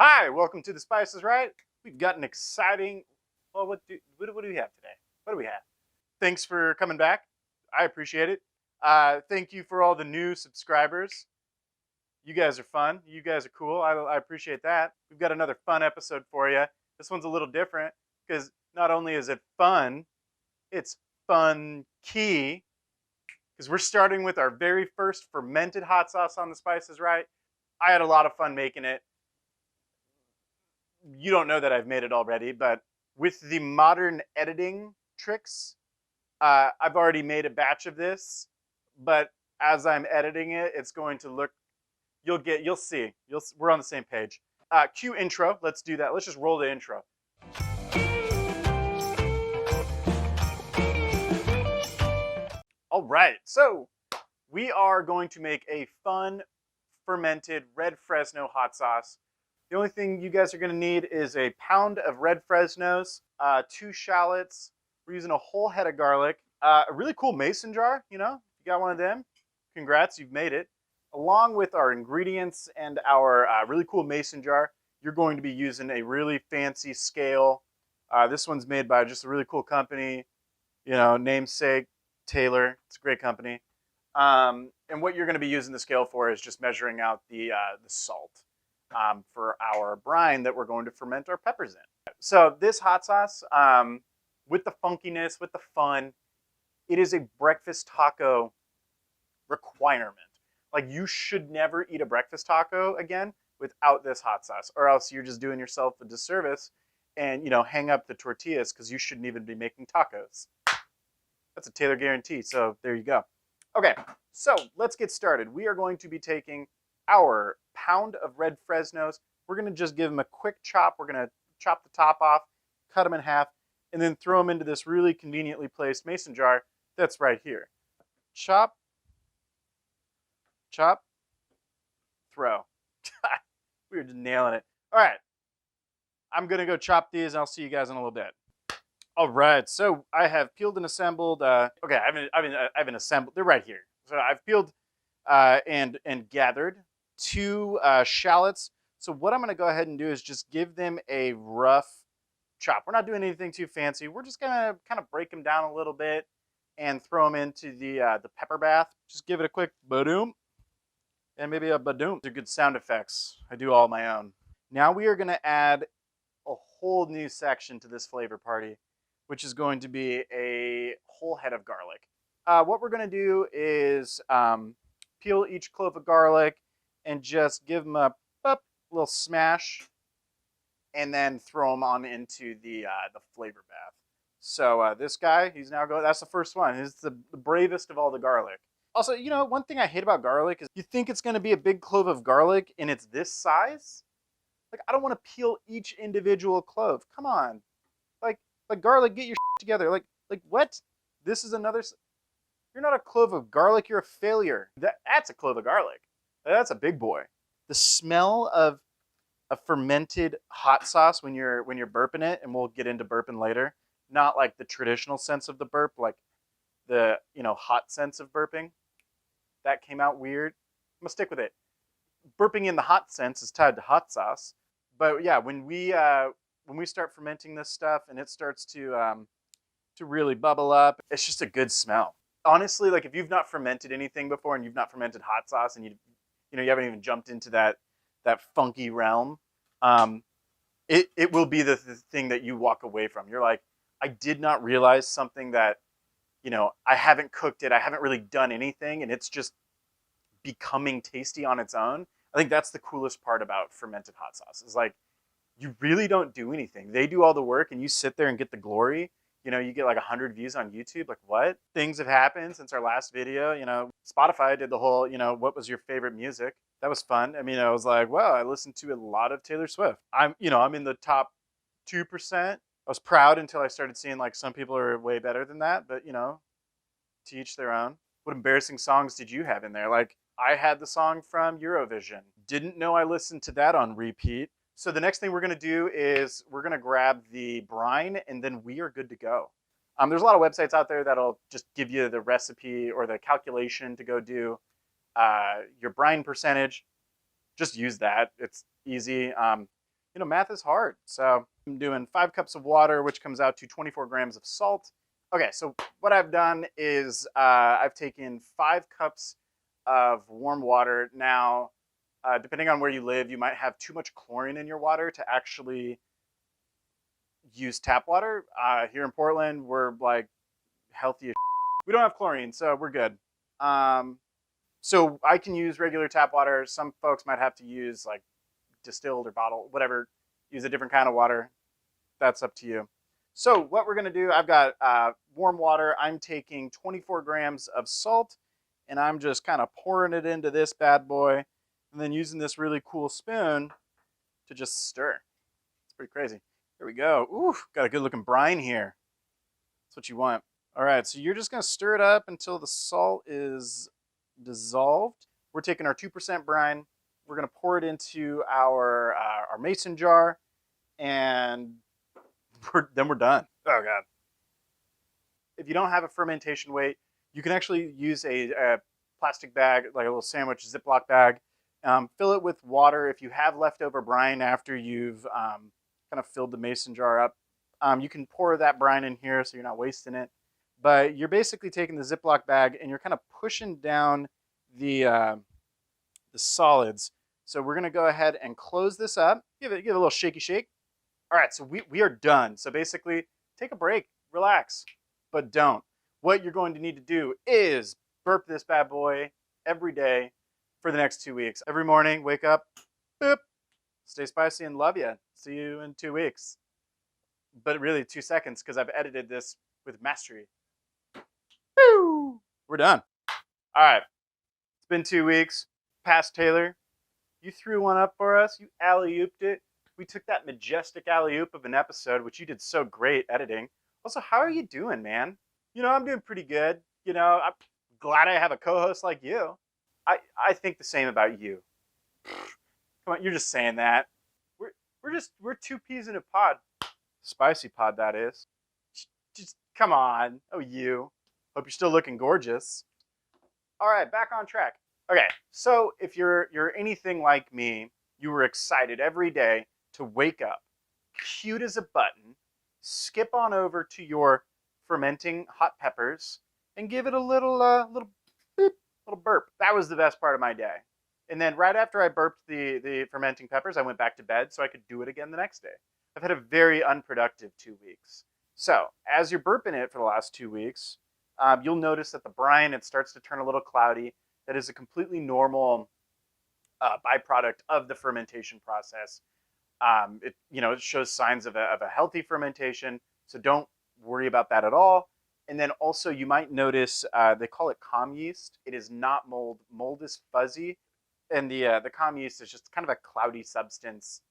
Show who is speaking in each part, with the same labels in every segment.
Speaker 1: Hi, welcome to The Spice is Right. We've got an exciting, well, what do we have today? What do we have? Thanks for coming back. I appreciate it. Thank you for all the new subscribers. You guys are fun. You guys are cool. I appreciate that. We've got another fun episode for you. This one's a little different because not only is it fun, it's fun key because we're starting with our very first fermented hot sauce on The Spice is Right. I had a lot of fun making it. You don't know that I've made it already, but with the modern editing tricks, I've already made a batch of this, but as I'm editing it, it's going to look, you'll see, we're on the same page. Cue intro, let's do that. Let's just roll the intro. All right, so we are going to make a fun fermented Red Fresno hot sauce. The only thing you guys are going to need is a pound of red Fresnos, 2 shallots. We're using a whole head of garlic, a really cool mason jar. You know, if you got one of them, congrats, you've made it. Along with our ingredients and our really cool mason jar, you're going to be using a really fancy scale. This one's made by just a really cool company, you know, namesake Taylor. It's a great company. And what you're going to be using the scale for is just measuring out the salt. For our brine that we're going to ferment our peppers in. So this hot sauce, with the funkiness, with the fun, it is a breakfast taco requirement. Like, you should never eat a breakfast taco again without this hot sauce, or else you're just doing yourself a disservice and, you know, hang up the tortillas because you shouldn't even be making tacos. That's a Taylor guarantee, so there you go. Okay, so let's get started. We are going to be taking our pound of red Fresnos. We're going to just give them a quick chop. We're going to chop the top off, cut them in half, and then throw them into this really conveniently placed mason jar that's right here. Chop, chop, throw. We were just nailing it. All right, I'm going to go chop these, and I'll see you guys in a little bit. All right, so I have peeled and assembled. Okay, I haven't assembled. They're right here. So I've peeled and gathered 2 shallots. So what I'm going to go ahead and do is just give them a rough chop. We're not doing anything too fancy. We're just going to kind of break them down a little bit and throw them into the pepper bath. Just give it a quick ba-doom and maybe a ba-doom. They're good sound effects. I do all my own. Now we are going to add a whole new section to this flavor party, which is going to be a whole head of garlic. What we're going to do is peel each clove of garlic and just give them a little smash, and then throw them on into the flavor bath. So this guy, he's now going. That's the first one. He's the bravest of all the garlic. Also, you know, one thing I hate about garlic is you think it's going to be a big clove of garlic, and it's this size. Like, I don't want to peel each individual clove. Come on, like garlic, get your shit together. Like what? This is another. You're not a clove of garlic. You're a failure. That's a clove of garlic. That's a big boy. The smell of a fermented hot sauce when you're burping it, and we'll get into burping later. Not like the traditional sense of the burp, like the, you know, hot sense of burping. That came out weird. I'm gonna stick with it. Burping in the hot sense is tied to hot sauce. But yeah, when we start fermenting this stuff and it starts to really bubble up, it's just a good smell. Honestly, like, if you've not fermented anything before and you've not fermented hot sauce and you haven't even jumped into that funky realm, it will be the thing that you walk away from. You're like, I did not realize something that, you know, I haven't cooked it, I haven't really done anything, and it's just becoming tasty on its own. I think that's the coolest part about fermented hot sauce, is like, you really don't do anything. They do all the work and you sit there and get the glory. You know, you get like 100 views on YouTube. Like, what? Things have happened since our last video. You know, Spotify did the whole, you know, what was your favorite music? That was fun. I mean, I was like, wow, I listened to a lot of Taylor Swift. I'm in the top 2%. I was proud until I started seeing like some people are way better than that. But, you know, to each their own. What embarrassing songs did you have in there? Like, I had the song from Eurovision. Didn't know I listened to that on repeat. So the next thing we're going to do is we're going to grab the brine, and then we are good to go. There's a lot of websites out there that'll just give you the recipe or the calculation to go do your brine percentage. Just use that. It's easy. you know, math is hard. So I'm doing 5 cups of water, which comes out to 24 grams of salt. Okay, so what I've done is I've taken 5 cups of warm water. Now, depending on where you live, you might have too much chlorine in your water to actually use tap water. Here in Portland, we're like healthy as we don't have chlorine, so we're good. So I can use regular tap water. Some folks might have to use like distilled or bottled, whatever, use a different kind of water. That's up to you. So what we're gonna do, I've got warm water. I'm taking 24 grams of salt and I'm just kind of pouring it into this bad boy and then using this really cool spoon to just stir. It's pretty crazy. Here we go. Ooh, got a good looking brine here. That's what you want. All right, so you're just gonna stir it up until the salt is dissolved. We're taking our 2% brine. We're gonna pour it into our mason jar, and then we're done. Oh God. If you don't have a fermentation weight, you can actually use a plastic bag, like a little sandwich Ziploc bag. Fill it with water. If you have leftover brine after you've kind of filled the mason jar up, you can pour that brine in here so you're not wasting it. But you're basically taking the Ziploc bag and you're kind of pushing down the solids. So we're gonna go ahead and close this up. Give it a little shaky shake. All right, so we are done. So basically, take a break, relax, but don't. What you're going to need to do is burp this bad boy every day for the next 2 weeks. Every morning, wake up, boop, stay spicy and love you. See you in 2 weeks. But really 2 seconds because I've edited this with mastery. Woo! We're done. All right, it's been 2 weeks. Past Taylor, you threw one up for us. You alley-ooped it. We took that majestic alley-oop of an episode, which you did so great editing. Also, how are you doing, man? You know, I'm doing pretty good. You know, I'm glad I have a co-host like you. I think the same about you. Come on, you're just saying that. We're 2 peas in a pod. Spicy pod, that is. Just come on. Oh, you. Hope you're still looking gorgeous. All right, back on track. Okay, so if you're anything like me, you were excited every day to wake up, cute as a button, skip on over to your fermenting hot peppers, and give it a little beep, little burp. That was the best part of my day. And then right after I burped the fermenting peppers, I went back to bed so I could do it again the next day. I've had a very unproductive 2 weeks. So as you're burping it for the last 2 weeks, you'll notice that the brine, it starts to turn a little cloudy. That is a completely normal byproduct of the fermentation process. It shows signs of a healthy fermentation, so don't worry about that at all. And then also you might notice they call it comm yeast. It is not mold. Mold is fuzzy, and the comm yeast is just kind of a cloudy substance.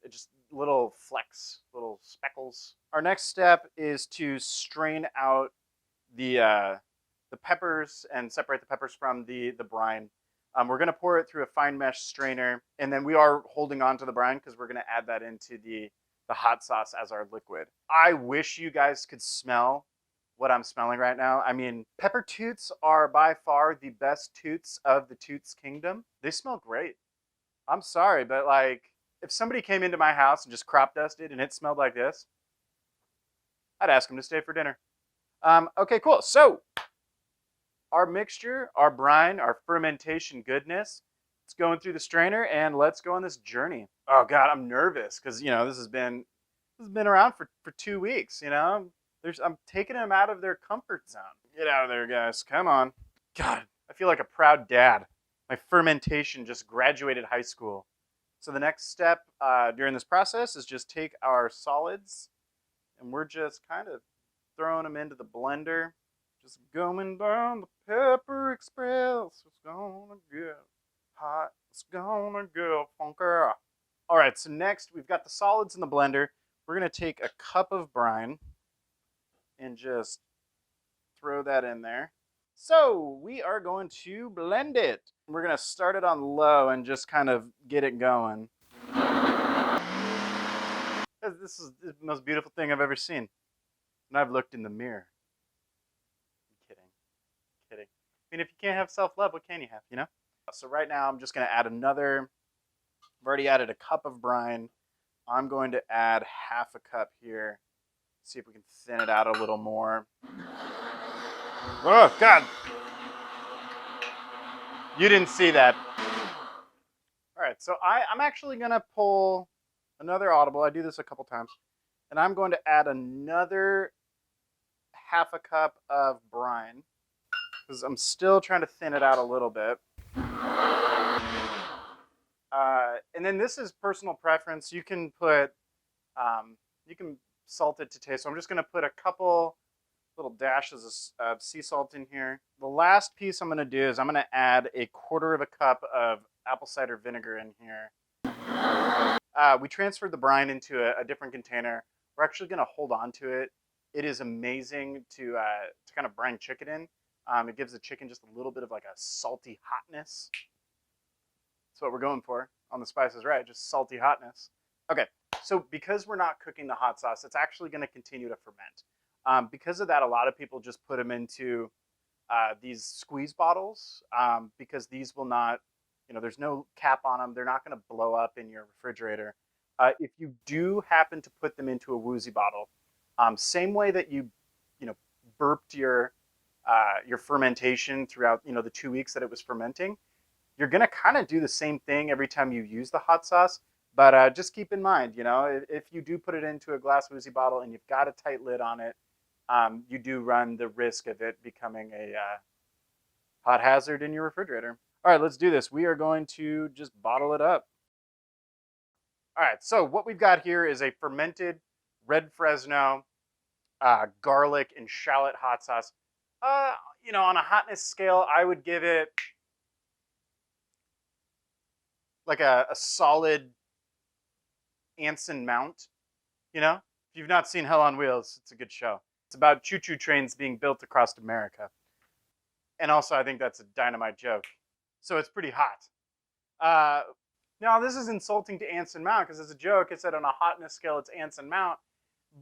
Speaker 1: Just little flecks, little speckles. Our next step is to strain out the peppers and separate the peppers from the brine. We're going to pour it through a fine mesh strainer, and then we are holding on to the brine because we're going to add that into the hot sauce as our liquid. I wish you guys could smell what I'm smelling right now. I mean, pepper toots are by far the best toots of the toots kingdom. They smell great. I'm sorry, but like, if somebody came into my house and just crop dusted and it smelled like this, I'd ask them to stay for dinner. Okay, cool. So our mixture, our brine, our fermentation goodness, it's going through the strainer, and let's go on this journey. Oh God, I'm nervous because this has been around for 2 weeks. I'm taking them out of their comfort zone. Get out of there, guys. Come on. God, I feel like a proud dad. My fermentation just graduated high school. So the next step during this process is just take our solids, and we're just kind of throwing them into the blender. Just going down the Pepper Express. It's gonna get hot. It's gonna get funky. All right, so next we've got the solids in the blender. We're gonna take a cup of brine and just throw that in there. So we are going to blend it. We're gonna start it on low and just kind of get it going. This is the most beautiful thing I've ever seen. And I've looked in the mirror. Kidding. I mean, if you can't have self-love, what can you have, So right now I'm just going to add another I've already added a cup of brine. I'm going to add half a cup here. See if we can thin it out a little more. Oh, God. You didn't see that. All right, so I'm actually going to pull another audible. I do this a couple times. And I'm going to add another half a cup of brine because I'm still trying to thin it out a little bit. And then this is personal preference. You can put, you can salt it to taste. So I'm just going to put a couple little dashes of sea salt in here. The last piece I'm going to do is I'm going to add a quarter of a cup of apple cider vinegar in here. We transferred the brine into a different container. We're actually going to hold on to it. It is amazing to kind of brine chicken in. It gives the chicken just a little bit of like a salty hotness. That's what we're going for on The Spice is Right, just salty hotness. Okay, so because we're not cooking the hot sauce, it's actually going to continue to ferment. Because of that, a lot of people just put them into these squeeze bottles because these will not, there's no cap on them. They're not going to blow up in your refrigerator. If you do happen to put them into a woozy bottle, same way that you burped your fermentation throughout, the 2 weeks that it was fermenting, you're going to kind of do the same thing every time you use the hot sauce. But just keep in mind, if you do put it into a glass woozy bottle and you've got a tight lid on it, you do run the risk of it becoming a hot hazard in your refrigerator. All right, let's do this. We are going to just bottle it up. All right, so what we've got here is a fermented Red Fresno garlic and shallot hot sauce. On a hotness scale, I would give it like a solid Anson Mount. If you've not seen Hell on Wheels, it's a good show. It's about choo-choo trains being built across America. And also, I think that's a dynamite joke. So it's pretty hot. Now, this is insulting to Anson Mount because as a joke, it said on a hotness scale, it's Anson Mount.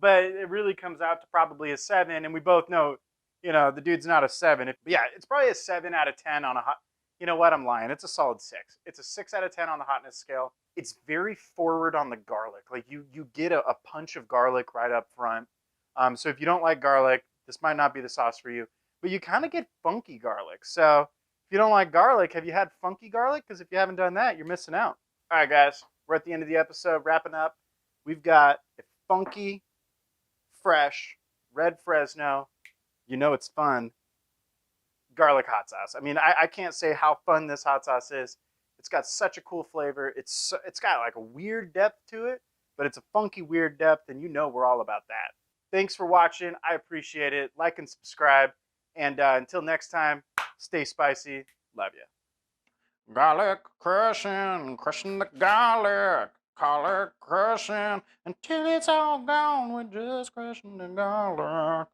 Speaker 1: But it really comes out to probably a 7. And we both know, the dude's not a 7. Yeah, it's probably a 7 out of 10 on a hot. You know what? I'm lying. It's a solid 6. It's a 6 out of 10 on the hotness scale. It's very forward on the garlic. Like you get a punch of garlic right up front. So if you don't like garlic, this might not be the sauce for you. But you kind of get funky garlic. So if you don't like garlic, have you had funky garlic? Because if you haven't done that, you're missing out. All right, guys. We're at the end of the episode, wrapping up. We've got a funky, fresh, Red Fresno. It's fun. Garlic hot sauce. I mean, I can't say how fun this hot sauce is. It's got such a cool flavor. It's got like a weird depth to it, but it's a funky, weird depth, and we're all about that. Thanks for watching. I appreciate it. Like and subscribe. And until next time, stay spicy. Love you. Garlic crushing the garlic crushing until it's all gone. We're just crushing the garlic.